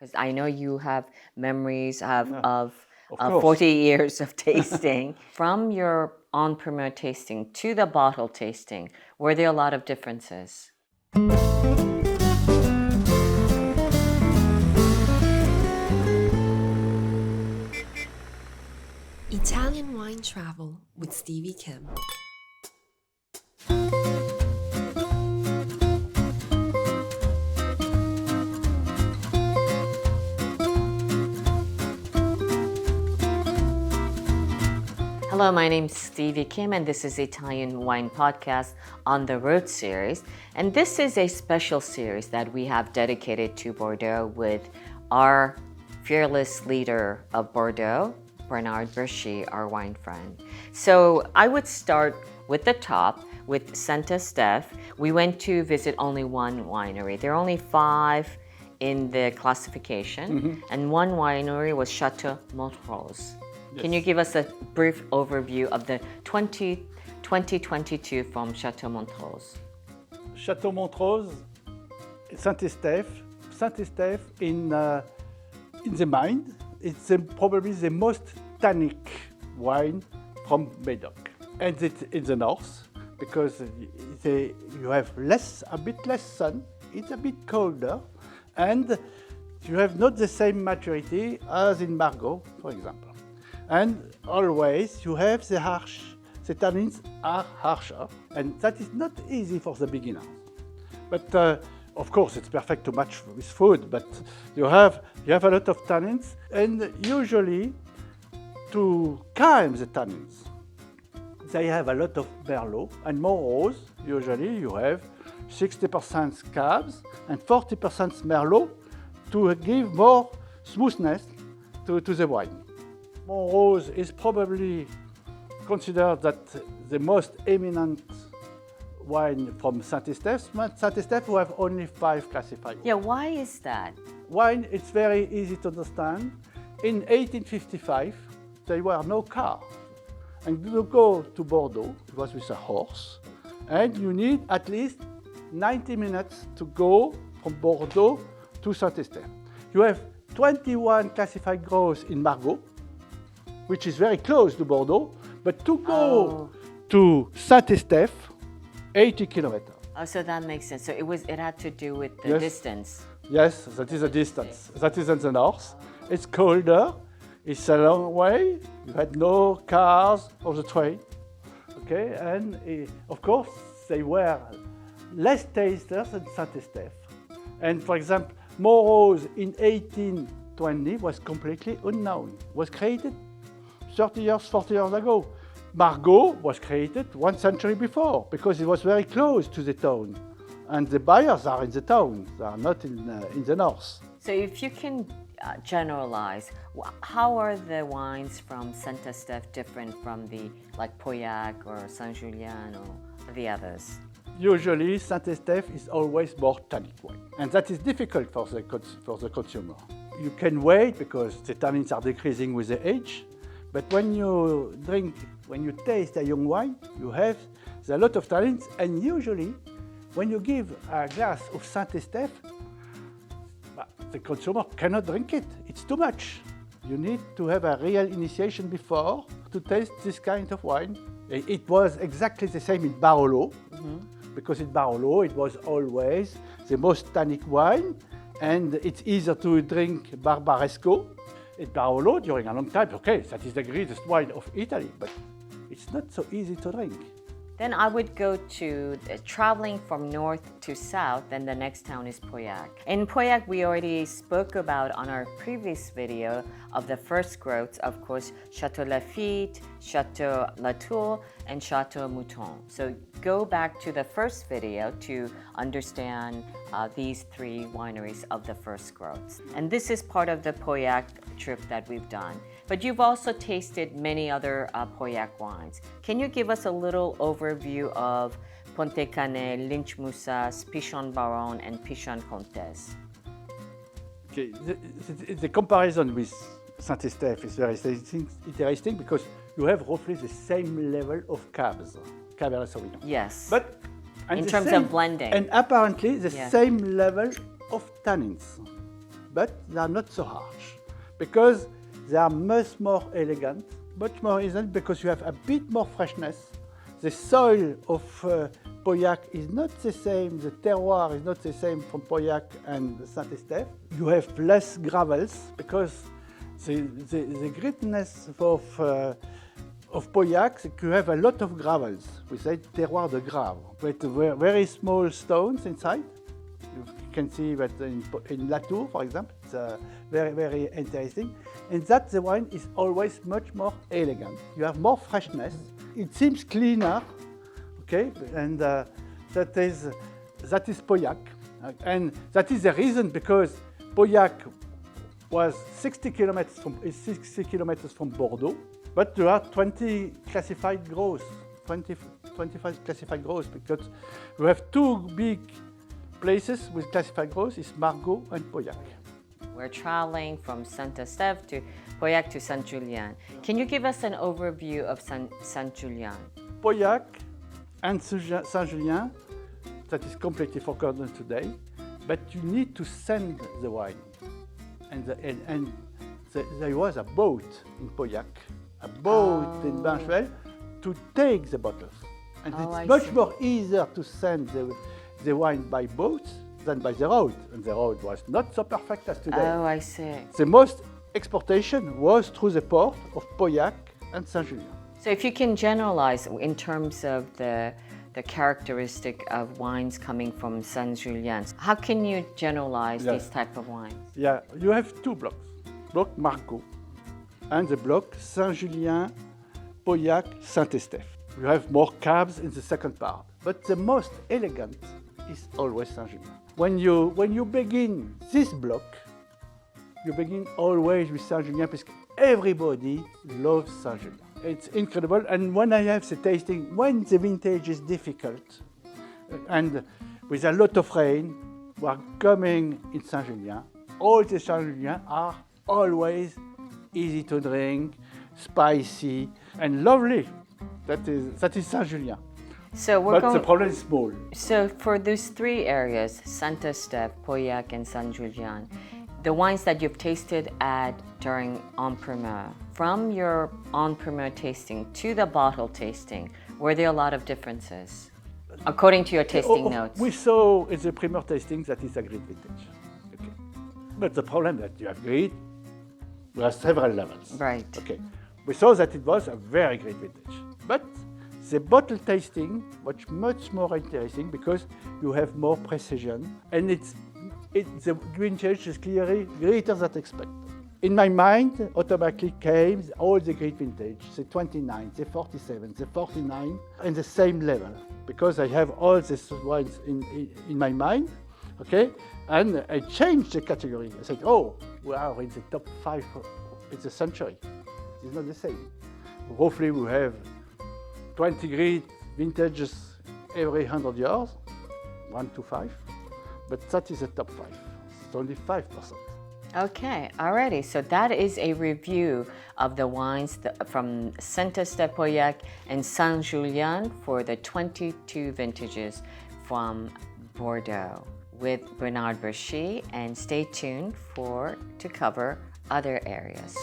Because I know you have memories of course. 40 years of tasting. From your on-premier tasting to the bottle tasting, were there a lot of differences? Italian Wine Travel with Stevie Kim. Hello, my name's Stevie Kim, and this is Italian Wine Podcast on the Road series. And this is a special series that we have dedicated to Bordeaux with our fearless leader of Bordeaux, Monsieur Burtschy, our wine friend. So I would start with the top, with Saint-Estephe. We went to visit only one winery. There are only 5 in the classification, and one winery was Château Montrose. Yes. Can you give us a brief overview of the 2022 from Château Montrose? Château Montrose, Saint-Estèphe. Saint-Estèphe in the mind, it's probably the most tannic wine from Medoc. And it's in the north because you have a bit less sun, it's a bit colder, and you have not the same maturity as in Bordeaux, for example. And always you have the tannins are harsher, and that is not easy for the beginner. But of course it's perfect to match with food, but you have a lot of tannins, and usually to calm the tannins, they have a lot of Merlot and Montrose. Usually you have 60% Cabs and 40% Merlot to give more smoothness to the wine. Montrose is probably considered that the most eminent wine from Saint-Estèphe. Saint-Estèphe we have only 5 classified. Yeah, why is that? Wine, it's very easy to understand. In 1855, there were no cars. And you go to Bordeaux, it was with a horse, and you need at least 90 minutes to go from Bordeaux to Saint-Estèphe. You have 21 classified groves in Margaux, which is very close to Bordeaux, but to go to Saint-Estèphe, 80 kilometers. Oh, so that makes sense. So it had to do with the distance. Yes, that is a distance. Okay. That is in the north. It's colder. It's a long way. You had no cars or the train. Okay, and of course they were less tasters than Saint-Estèphe. And for example, Montrose in 1820 was completely unknown. Was created 30 years, 40 years ago. Margaux was created 1 century before because it was very close to the town. And the buyers are in the town, they are not in the north. So if you can generalize, how are the wines from Saint-Estèphe different from the like Pauillac or Saint-Julien or the others? Usually Saint-Estèphe is always more tannic wine. And that is difficult for the consumer. You can wait because the tannins are decreasing with the age. But when you taste a young wine, you have a lot of tannins, and usually when you give a glass of Saint-Estèphe, the consumer cannot drink it. It's too much. You need to have a real initiation before to taste this kind of wine. It was exactly the same in Bordeaux, because in Bordeaux it was always the most tannic wine, and it's easier to drink Barbaresco. In Bordeaux, during a long time, okay, that is the greatest wine of Italy, but it's not so easy to drink. Then I would go to traveling from north to south, then the next town is Pauillac. In Pauillac, we already spoke about on our previous video of the first growths, of course, Château Lafite, Château Latour, and Château Mouton. So go back to the first video to understand these 3 wineries of the first growths. And this is part of the Pauillac trip that we've done. But you've also tasted many other Pauillac wines. Can you give us a little overview of Pontet Canet, Lynch Moussas, Pichon Baron, and Pichon Comtesse? Okay, the comparison with Saint-Estèphe is very interesting because you have roughly the same level of Cabs, Cabernet Sauvignon. Yes. But in terms of blending. And apparently the same level of tannins. but they are not so harsh because they are much more elegant, because you have a bit more freshness. The soil of Pauillac is not the same, the terroir is not the same from Pauillac and Saint-Estèphe. You have less gravels because the greatness of Pauillac, you have a lot of gravels. We say terroir de grave, with very small stones inside. You can see that in Latour, for example, it's very, very interesting. And that the wine is always much more elegant. You have more freshness. It seems cleaner, okay? And that is Pauillac. And that is the reason because Pauillac was 60 kilometers from Bordeaux, but there are 20 classified groves, 25 classified groves, because we have two big places with classified groves, is Margaux and Pauillac. We're traveling from Saint-Estèphe to Pauillac to Saint-Julien. Can you give us an overview of Saint-Julien? Pauillac and Saint-Julien, that is completely forgotten today, but you need to send the wine. And there was a boat in Pauillac, a boat in Bordeaux to take the bottles. And it's much more easier to send the wine by boat than by the road. And the road was not so perfect as today. Oh, I see. The most exportation was through the port of Pauillac and Saint-Julien. So if you can generalize in terms of the characteristic of wines coming from Saint-Julien, how can you generalize these type of wines? Yeah, you have two blocks. Bloc Margaux and the block Saint-Julien, Pauillac, Saint-Estèphe. You have more cabs in the second part, but the most elegant is always Saint-Julien. When you begin this block, you begin always with Saint-Julien because everybody loves Saint-Julien. It's incredible, and when I have the tasting, when the vintage is difficult and with a lot of rain, we are coming in Saint-Julien. All the Saint-Julien are always easy to drink, spicy, and lovely. That is Saint-Julien. So the problem is small. So for those three areas, Saint-Estèphe, Pauillac, and Saint-Julien, the wines that you've tasted during en primeur, from your en primeur tasting to the bottle tasting, were there a lot of differences, according to your tasting notes? We saw in the primeur tasting that it's a great vintage. Okay. But the problem that you have great, there are several levels. Right. Okay. We saw that it was a very great vintage. But the bottle tasting was much more interesting because you have more precision and the vintage is clearly greater than expected. In my mind, automatically came all the great vintage, the 29, the 47, the 49, and the same level, because I have all these wines in my mind, okay? And I changed the category. I said, oh, we are in the top 5 in the century. It's not the same. Roughly, we have 20 great vintages every 100 years, 1 to 5, but that is the top 5. It's only 5%. Okay, alrighty. So that is a review of the wines from Saint-Estèphe Pauillac and Saint-Julien for the 22 vintages from Bordeaux with Monsieur Burtschy, and stay tuned to cover other areas.